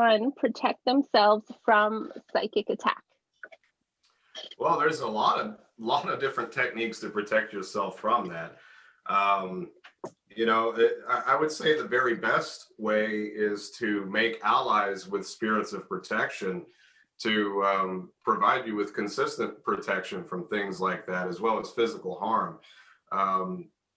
one protect themselves from psychic attack? Well, there's a lot of different techniques to protect yourself from that. I would say the very best way is to make allies with spirits of protection to provide you with consistent protection from things like that, as well as physical harm.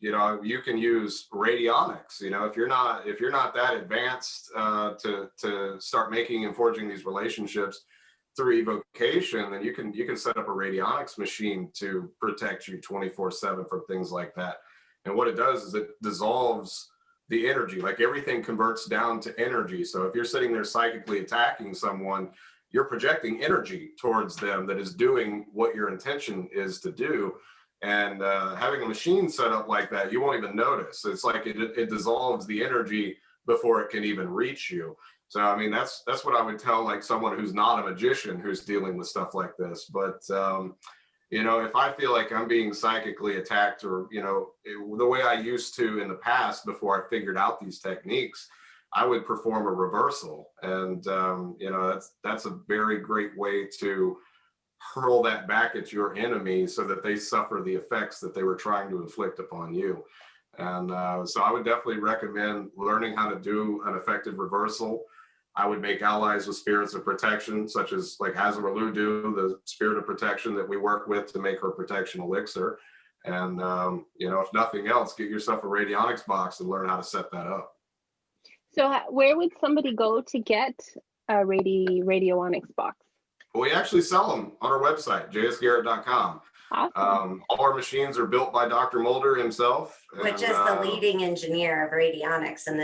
You can use radionics. If you're not that advanced to start making and forging these relationships through evocation, then you can set up a radionics machine to protect you 24/7 from things like that. And what it does is it dissolves the energy. Like, everything converts down to energy. So if you're sitting there psychically attacking someone, you're projecting energy towards them that is doing what your intention is to do. And having a machine set up like that, you won't even notice. It's like it dissolves the energy before it can even reach you. So, I mean, that's what I would tell, like, someone who's not a magician who's dealing with stuff like this. But, if I feel like I'm being psychically attacked, or, the way I used to in the past before I figured out these techniques, I would perform a reversal. And, that's a very great way to hurl that back at your enemy so that they suffer the effects that they were trying to inflict upon you. And so I would definitely recommend learning how to do an effective reversal. I would make allies with spirits of protection, such as like Hazaralu do, the spirit of protection that we work with to make her protection elixir. And, if nothing else, get yourself a radionics box and learn how to set that up. So where would somebody go to get a radionics box? Well, we actually sell them on our website, jsgarrett.com. Awesome. All our machines are built by Dr. Mulder himself, which is the leading engineer of radionics in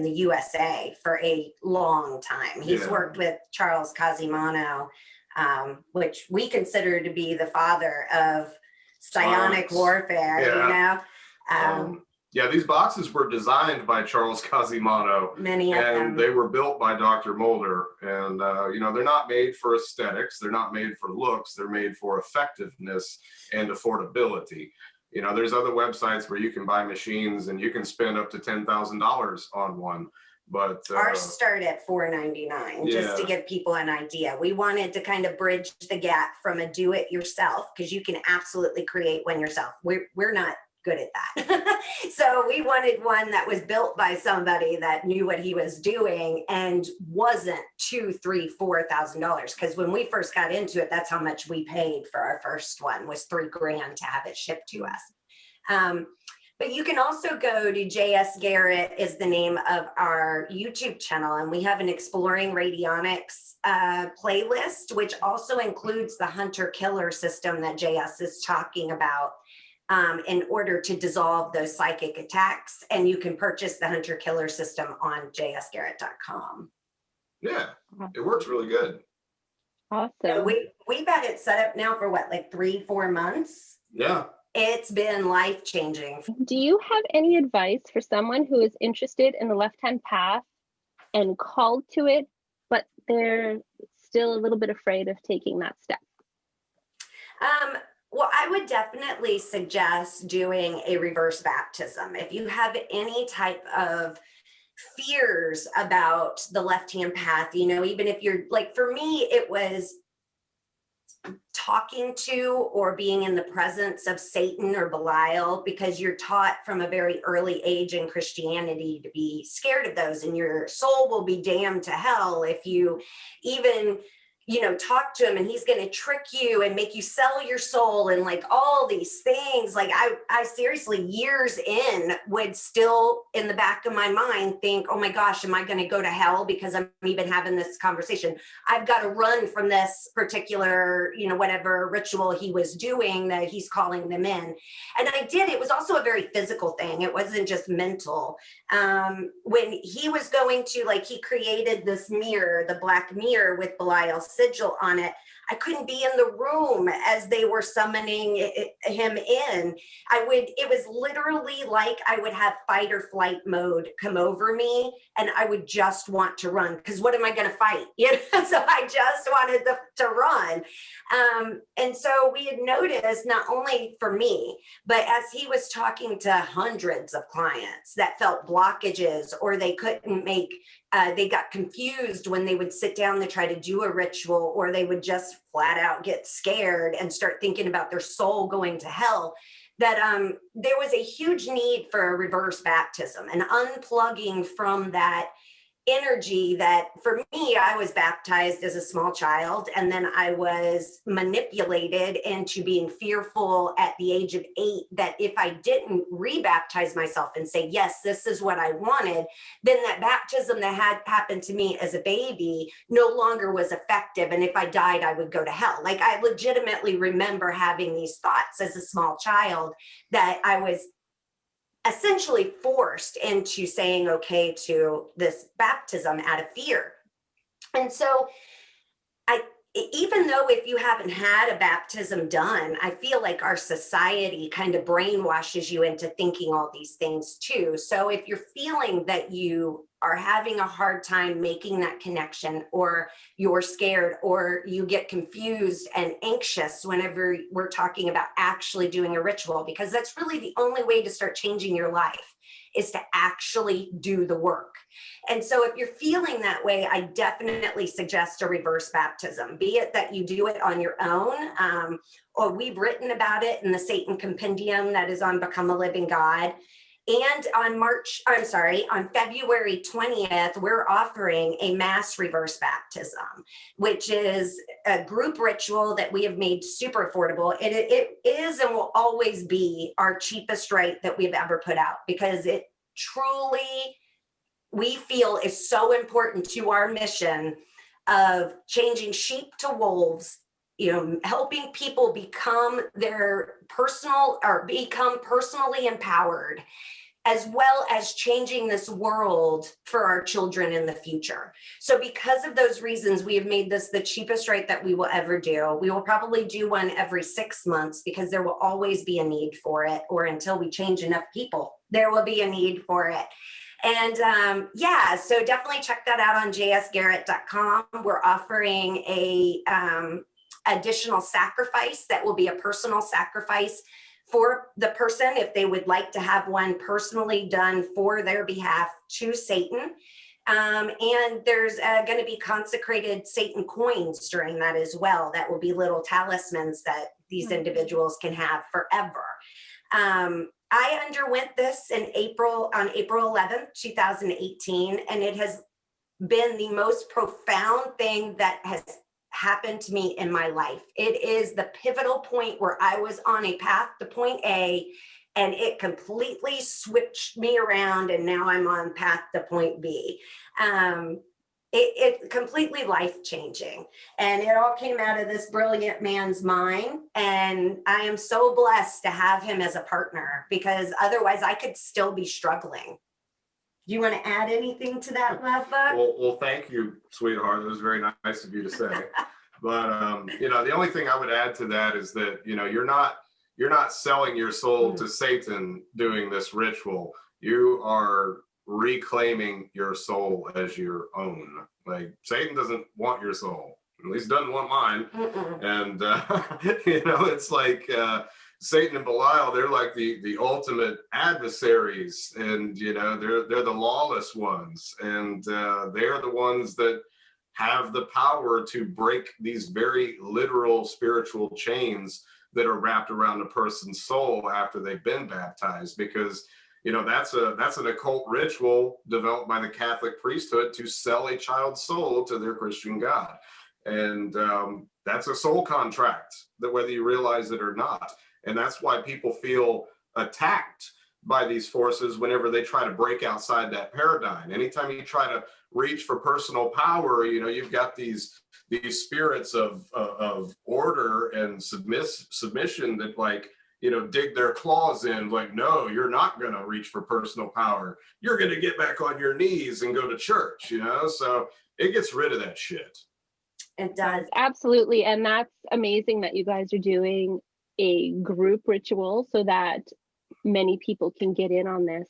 the USA for a long time. He's worked with Charles Casimano, which we consider to be the father of psionic warfare. These boxes were designed by Charles Casimano. Many of them. They were built by Dr. Mulder. And, they're not made for aesthetics. They're not made for looks. They're made for effectiveness and affordability. There's other websites where you can buy machines and you can spend up to $10,000 on one. But ours start at $499, just to give people an idea. We wanted to kind of bridge the gap from a do-it-yourself, because you can absolutely create one yourself. We're not good at that. So we wanted one that was built by somebody that knew what he was doing and wasn't $2,000, $3,000, $4,000. Because when we first got into it, that's how much we paid for our first one, was $3,000 to have it shipped to us. But you can also go to JS Garrett is the name of our YouTube channel, and we have an Exploring Radionics playlist, which also includes the hunter-killer system that JS is talking about. In order to dissolve those psychic attacks. And you can purchase the hunter-killer system on jsgarrett.com. Yeah, it works really good. Awesome. So we've had it set up now for like 3-4 months. Yeah. It's been life-changing. Do you have any advice for someone who is interested in the left-hand path and called to it, but they're still a little bit afraid of taking that step? Well, I would definitely suggest doing a reverse baptism. If you have any type of fears about the left-hand path, even if you're like, for me, it was talking to or being in the presence of Satan or Belial, because you're taught from a very early age in Christianity to be scared of those, and your soul will be damned to hell if you even talk to him, and he's going to trick you and make you sell your soul and like all these things. Like I seriously, years in, would still in the back of my mind think, oh my gosh, am I going to go to hell because I'm even having this conversation? I've got to run from this particular, whatever ritual he was doing that he's calling them in. And I did. It was also a very physical thing. It wasn't just mental. When he was going to, he created this mirror, the black mirror with Belial's sigil on it, I couldn't be in the room as they were summoning him in. It was literally like I would have fight or flight mode come over me, and I would just want to run, because what am I going to fight? So I just wanted to run. And so we had noticed, not only for me, but as he was talking to hundreds of clients that felt blockages, or they couldn't make, they got confused when they would sit down to try to do a ritual, or they would just flat out get scared and start thinking about their soul going to hell, that there was a huge need for a reverse baptism, and unplugging from that energy that, for me, I was baptized as a small child, and then I was manipulated into being fearful at the age of 8 that if I didn't rebaptize myself and say, yes, this is what I wanted, then that baptism that had happened to me as a baby no longer was effective, and if I died, I would go to hell. Like, I legitimately remember having these thoughts as a small child, that I was essentially forced into saying okay to this baptism out of fear. And so even though if you haven't had a baptism done, I feel like our society kind of brainwashes you into thinking all these things too. So if you're feeling that you are having a hard time making that connection, or you're scared, or you get confused and anxious whenever we're talking about actually doing a ritual, because that's really the only way to start changing your life, is to actually do the work. And so if you're feeling that way, I definitely suggest a reverse baptism, be it that you do it on your own, or we've written about it in the Satan Compendium that is on Become a Living God. And on February 20th, we're offering a mass reverse baptism, which is a group ritual that we have made super affordable. It is and will always be our cheapest rate that we've ever put out, because it truly, we feel, is so important to our mission of changing sheep to wolves, helping people become become personally empowered, as well as changing this world for our children in the future. So because of those reasons, we have made this the cheapest rate that we will ever do. We will probably do one every 6 months, because there will always be a need for it, or until we change enough people, there will be a need for it. And so definitely check that out on jsgarrett.com. We're offering a additional sacrifice that will be a personal sacrifice for the person, if they would like to have one personally done for their behalf to Satan. And there's going to be consecrated Satan coins during that as well. That will be little talismans that these individuals can have forever. I underwent this on April 11th, 2018, and it has been the most profound thing that has happened to me in my life. It is the pivotal point where I was on a path to point A, and it completely switched me around, and now I'm on path to point B. It completely life-changing, and it all came out of this brilliant man's mind, and I am so blessed to have him as a partner, because otherwise I could still be struggling. Do you want to add anything to that, Love Bug? Well, thank you, sweetheart. It was very nice of you to say. But the only thing I would add to that is that you're not selling your soul to Satan doing this ritual. You are reclaiming your soul as your own. Like, Satan doesn't want your soul. At least doesn't want mine. And it's like Satan and Belial, they're like the ultimate adversaries, and they're the lawless ones, and they're the ones that have the power to break these very literal spiritual chains that are wrapped around a person's soul after they've been baptized, because that's an occult ritual developed by the Catholic priesthood to sell a child's soul to their Christian God. And that's a soul contract, that whether you realize it or not. And that's why people feel attacked by these forces whenever they try to break outside that paradigm. Anytime you try to reach for personal power, you've got these spirits of order and submission that dig their claws in, like, no, you're not going to reach for personal power. You're going to get back on your knees and go to church, So it gets rid of that shit. It does. Absolutely. And that's amazing that you guys are doing a group ritual so that many people can get in on this.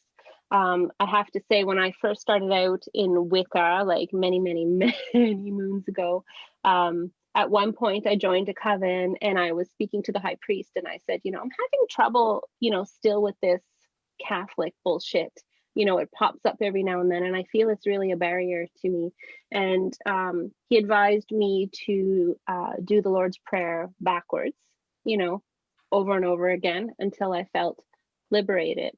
I have to say, when I first started out in Wicca, like many, many, many moons ago, at one point I joined a coven and I was speaking to the high priest and I said, I'm having trouble, still with this Catholic bullshit. It pops up every now and then, and I feel it's really a barrier to me. And he advised me to do the Lord's Prayer backwards, over and over again until I felt liberated.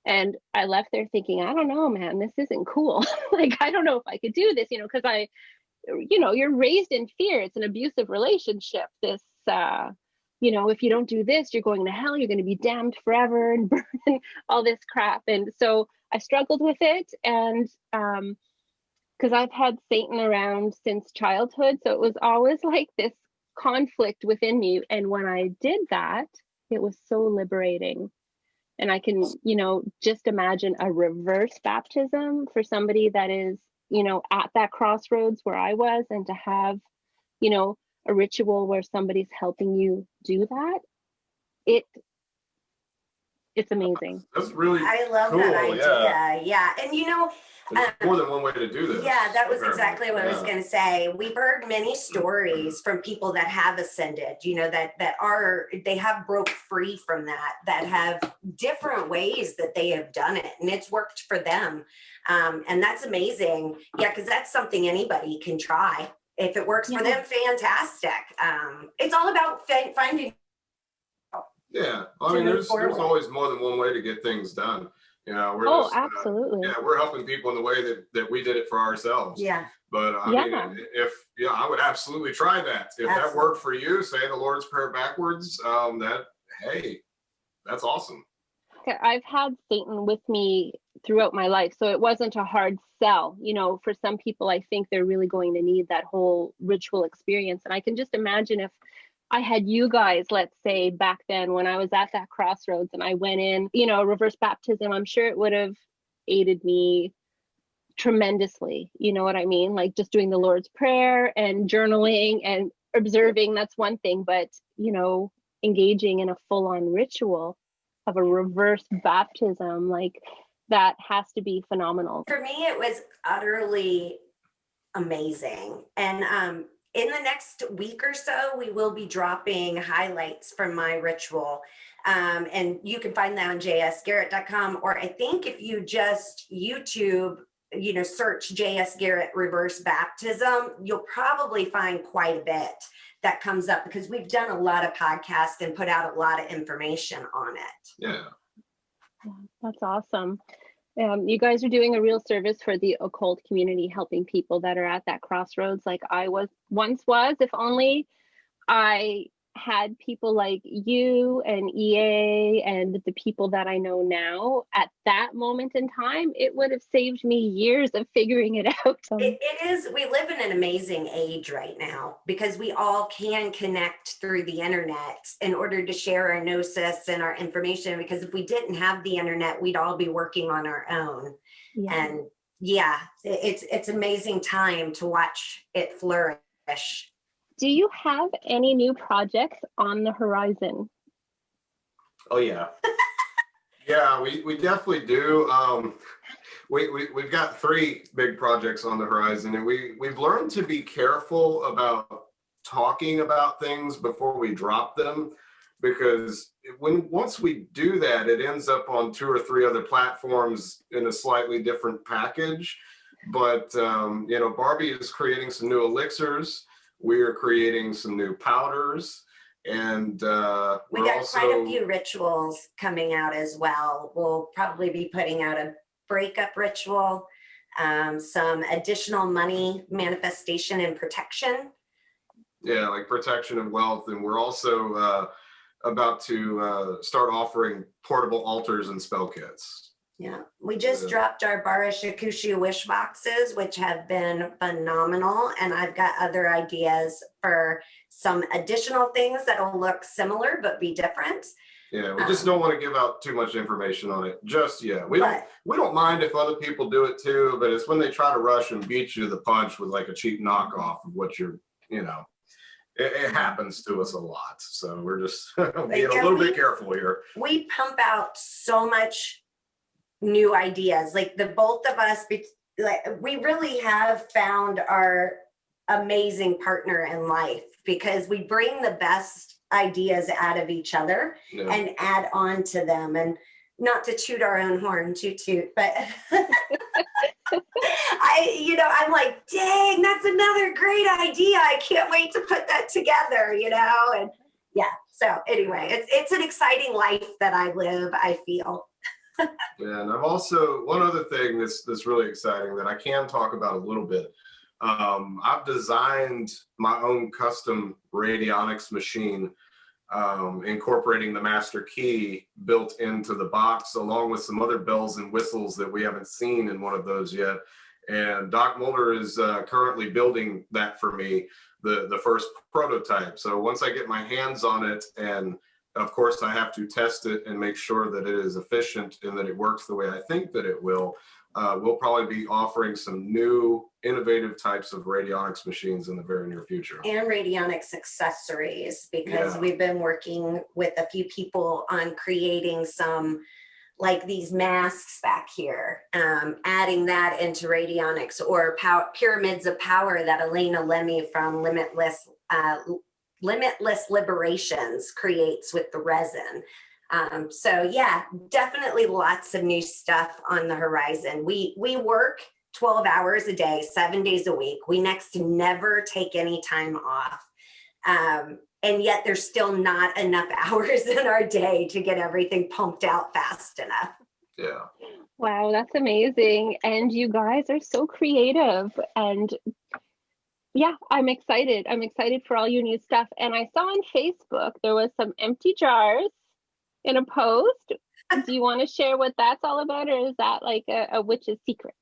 And I left there thinking, I don't know, man, this isn't cool. Like, I don't know if I could do this, because you're raised in fear. It's an abusive relationship. This, if you don't do this, you're going to hell, you're going to be damned forever and burn all this crap. And so I struggled with it. And because I've had Satan around since childhood. So it was always like this conflict within me. And when I did that, it was so liberating. And I can, just imagine a reverse baptism for somebody that is, at that crossroads where I was, and to have, a ritual where somebody's helping you do that. It's amazing. That's really I love cool. that idea. Yeah. And there's more than one way to do this. Yeah, that was exactly what I was going to say. We've heard many stories from people that have ascended, they have broke free from that have different ways that they have done it, and it's worked for them. And that's amazing. Yeah, because that's something anybody can try. If it works for them, fantastic. It's all about finding. Yeah, I mean, there's always more than one way to get things done. Absolutely. We're helping people in the way that we did it for ourselves. Yeah. But I mean, I would absolutely try that. If that worked for you, say the Lord's Prayer backwards, that's awesome. I've had Satan with me throughout my life, so it wasn't a hard sell. For some people, I think they're really going to need that whole ritual experience. And I can just imagine if I had you guys, let's say back then when I was at that crossroads and I went in, reverse baptism, I'm sure it would have aided me tremendously. You know what I mean? Like just doing the Lord's Prayer and journaling and observing, that's one thing, but, engaging in a full-on ritual of a reverse baptism, like that has to be phenomenal. For me, it was utterly amazing. And, in the next week or so, we will be dropping highlights from my ritual. And you can find that on jsgarrett.com. Or I think if you just YouTube, search JS Garrett reverse baptism, you'll probably find quite a bit that comes up, because we've done a lot of podcasts and put out a lot of information on it. Yeah. That's awesome. You guys are doing a real service for the occult community, helping people that are at that crossroads like I once was. If only I had people like you and EA and the people that I know now at that moment in time, it would have saved me years of figuring it out. It is. We live in an amazing age right now because we all can connect through the internet in order to share our gnosis and our information. Because if we didn't have the internet, we'd all be working on our own. Yeah. And it's amazing time to watch it flourish. Do you have any new projects on the horizon? Oh, yeah. Yeah, we definitely do. We've got 3 big projects on the horizon, and we've learned to be careful about talking about things before we drop them, because once we do that, it ends up on 2 or 3 other platforms in a slightly different package. But, Barbie is creating some new elixirs. We are creating some new powders, and we got quite a few rituals coming out as well. We'll probably be putting out a breakup ritual, some additional money manifestation and protection. Yeah, like protection and wealth. And we're also about to start offering portable altars and spell kits. Yeah, we just dropped our Bara Shakushu wish boxes, which have been phenomenal. And I've got other ideas for some additional things that'll look similar but be different. Yeah, we just don't want to give out too much information on it just yet. We don't mind if other people do it too, but it's when they try to rush and beat you to the punch with like a cheap knockoff of what you're you know, it happens to us a lot. So we're just being a little bit careful here. We pump out so much new ideas. Like the both of us, we really have found our amazing partner in life, because we bring the best ideas out of each other and add on to them. And not to toot our own horn, but I'm like, dang, that's another great idea. I can't wait to put that together, and yeah. So anyway, it's an exciting life that I live, I feel. Yeah, and I've also, one other thing that's really exciting that I can talk about a little bit. I've designed my own custom Radionics machine, incorporating the master key built into the box, along with some other bells and whistles that we haven't seen in one of those yet. And Doc Mulder is currently building that for me, the first prototype. So once I get my hands on it, and of course I have to test it and make sure that it is efficient and that it works the way I think that it will, we'll probably be offering some new innovative types of radionics machines in the very near future. And radionics accessories, because we've been working with a few people on creating some, like these masks back here, adding that into radionics, or pyramids of power that Elena Lemmy from Limitless Liberations creates with the resin. So yeah, definitely lots of new stuff on the horizon. We work 12 hours a day, 7 days a week. We next to never take any time off. And yet there's still not enough hours in our day to get everything pumped out fast enough. Yeah. Wow, that's amazing. And you guys are so creative. And yeah, I'm excited. I'm excited for all your new stuff. And I saw on Facebook there was some empty jars in a post. Do you want to share what that's all about, or is that like a witch's secret?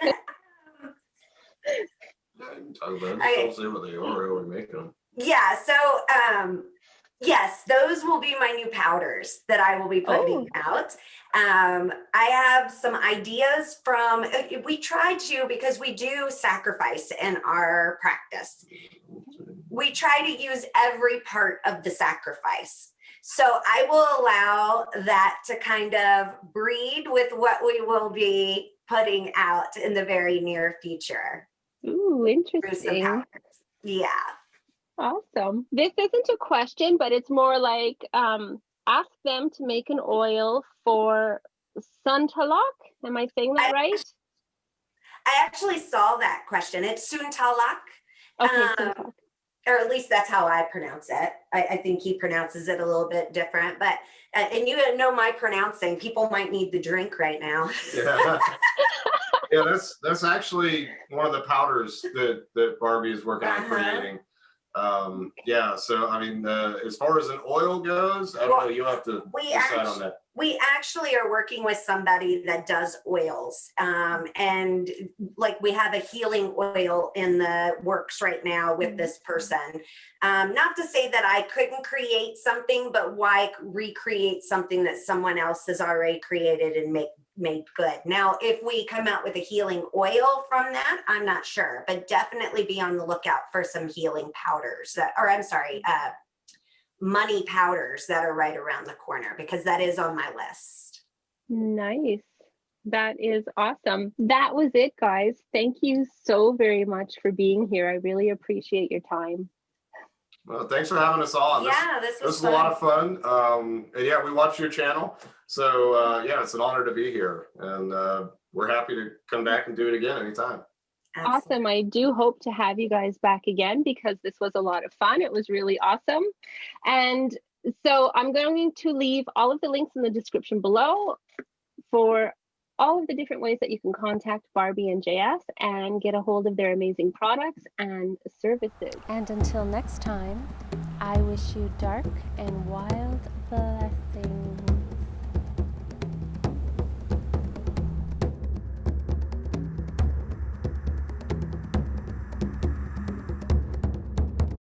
Yeah, you can talk about it. Don't say what they are or make them. Yeah, so yes, those will be my new powders that I will be putting out. I have some ideas from, we try to, because we do sacrifice in our practice. We try to use every part of the sacrifice. So I will allow that to kind of breed with what we will be putting out in the very near future. Ooh, interesting. Yeah. Awesome. This isn't a question, but it's more like ask them to make an oil for Suntalak. Am I saying that right? I actually saw that question. It's Suntalak. Okay, Suntalak. Or at least that's how I pronounce it. I think he pronounces it a little bit different, but, and you know my pronouncing, people might need the drink right now. Yeah, yeah, that's actually one of the powders that Barbie is working on creating. Yeah, so I mean, as far as an oil goes, I don't know, you'll have to decide on that. We actually are working with somebody that does oils, and like we have a healing oil in the works right now with this person. Not to say that I couldn't create something, but why recreate something that someone else has already created and made good. Now, if we come out with a healing oil from that, I'm not sure, but definitely be on the lookout for some healing powders money powders that are right around the corner, because that is on my list. Nice. That is awesome. That was it, guys. Thank you so very much for being here. I really appreciate your time. Well, thanks for having us on. Yeah, this was a lot of fun. And yeah, we watch your channel. So yeah, it's an honor to be here. And we're happy to come back and do it again anytime. Absolutely. Awesome. I do hope to have you guys back again, because this was a lot of fun. It was really awesome. And so I'm going to leave all of the links in the description below for all of the different ways that you can contact Barbie and JS and get a hold of their amazing products and services. And until next time, I wish you dark and wild blessings.